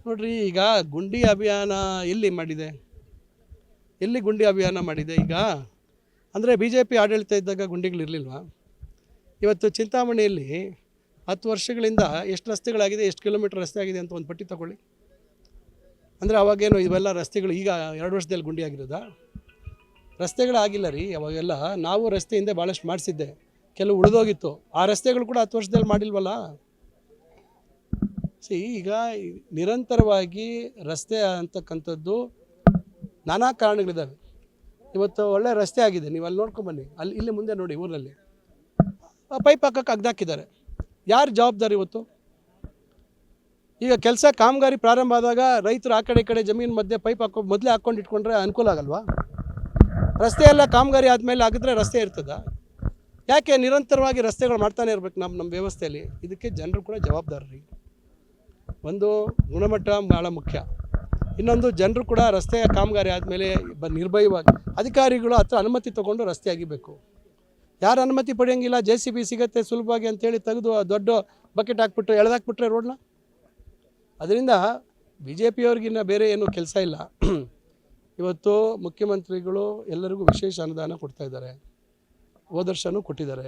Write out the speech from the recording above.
ನೋಡ್ರಿ, ಈಗ ಗುಂಡಿ ಅಭಿಯಾನ ಎಲ್ಲಿ ಮಾಡಿದೆ? ಎಲ್ಲಿ ಗುಂಡಿ ಅಭಿಯಾನ ಮಾಡಿದೆ? ಈಗ ಅಂದರೆ ಬಿ ಜೆ ಪಿ ಆಡಳಿತ ಇದ್ದಾಗ ಗುಂಡಿಗಳಿರಲಿಲ್ವಾ? ಇವತ್ತು ಚಿಂತಾಮಣಿಯಲ್ಲಿ 10 ವರ್ಷಗಳಿಂದ ಎಷ್ಟು ರಸ್ತೆಗಳಾಗಿದೆ, ಎಷ್ಟು ಕಿಲೋಮೀಟರ್ ರಸ್ತೆ ಆಗಿದೆ ಅಂತ ಒಂದು ಪಟ್ಟಿ ತಗೊಳ್ಳಿ. ಅಂದರೆ ಅವಾಗೇನು ಇವೆಲ್ಲ ರಸ್ತೆಗಳು ಈಗ 2 ವರ್ಷದಲ್ಲಿ ಗುಂಡಿ ಆಗಿರೋದಾ? ರಸ್ತೆಗಳಾಗಿಲ್ಲ ರೀ. ಅವಾಗೆಲ್ಲ ನಾವು ರಸ್ತೆ ಹಿಂದೆ ಭಾಳಷ್ಟು ಮಾಡಿಸಿದ್ದೆ, ಕೆಲವು ಉಳಿದೋಗಿತ್ತು. ಆ ರಸ್ತೆಗಳು ಕೂಡ 10 ವರ್ಷದಲ್ಲಿ ಮಾಡಿಲ್ವಲ್ಲ. ಈಗ ನಿರಂತರವಾಗಿ ರಸ್ತೆ ಅಂತಕ್ಕಂಥದ್ದು ನಾನಾ ಕಾರಣಗಳಿದ್ದಾವೆ. ಇವತ್ತು ಒಳ್ಳೆ ರಸ್ತೆ ಆಗಿದೆ, ನೀವು ಅಲ್ಲಿ ನೋಡ್ಕೊಂಬನ್ನಿ, ಇಲ್ಲಿ ಮುಂದೆ ನೋಡಿ, ಊರಲ್ಲಿ ಪೈಪ್ ಹಾಕಕ್ಕೆ ಅಗ್ದಾಕಿದ್ದಾರೆ. ಯಾರು ಜವಾಬ್ದಾರಿ ಇವತ್ತು? ಈಗ ಕೆಲಸ ಕಾಮಗಾರಿ ಪ್ರಾರಂಭ ಆದಾಗ ರೈತರು ಆ ಕಡೆ ಈ ಕಡೆ ಜಮೀನು ಮಧ್ಯೆ ಪೈಪ್ ಮೊದಲೇ ಹಾಕ್ಕೊಂಡು ಇಟ್ಕೊಂಡ್ರೆ ಅನುಕೂಲ ಆಗಲ್ವಾ? ರಸ್ತೆ ಎಲ್ಲ ಕಾಮಗಾರಿ ಆದಮೇಲೆ ಆಗಿದ್ರೆ ರಸ್ತೆ ಇರ್ತದ? ಯಾಕೆ ನಿರಂತರವಾಗಿ ರಸ್ತೆಗಳು ಮಾಡ್ತಾನೆ ಇರಬೇಕು ನಮ್ಮ ವ್ಯವಸ್ಥೆಯಲ್ಲಿ? ಇದಕ್ಕೆ ಜನರು ಕೂಡ ಜವಾಬ್ದಾರರಿ. ಒಂದು ಗುಣಮಟ್ಟ ಭಾಳ ಮುಖ್ಯ, ಇನ್ನೊಂದು ಜನರು ಕೂಡ ರಸ್ತೆಯ ಕಾಮಗಾರಿ ಆದಮೇಲೆ ನಿರ್ಭಯವಾಗಿ ಅಧಿಕಾರಿಗಳು ಹತ್ರ ಅನುಮತಿ ತೊಗೊಂಡು ರಸ್ತೆ ಆಗಿಬೇಕು. ಯಾರು ಅನುಮತಿ ಪಡೆಯೋಂಗಿಲ್ಲ, JCB ಸಿಗುತ್ತೆ ಸುಲಭವಾಗಿ ಅಂತೇಳಿ ತೆಗೆದು ದೊಡ್ಡ ಬಕೆಟ್ ಹಾಕ್ಬಿಟ್ಟು ಎಳೆದಾಕ್ಬಿಟ್ರೆ ರೋಡ್ನ. ಅದರಿಂದ BJP ಅವ್ರಿಗಿನ್ನ ಬೇರೆ ಏನೂ ಕೆಲಸ ಇಲ್ಲ. ಇವತ್ತು ಮುಖ್ಯಮಂತ್ರಿಗಳು ಎಲ್ಲರಿಗೂ ವಿಶೇಷ ಅನುದಾನ ಕೊಡ್ತಾಯಿದ್ದಾರೆ, ಹೋದ ವರ್ಷವೂ ಕೊಟ್ಟಿದ್ದಾರೆ.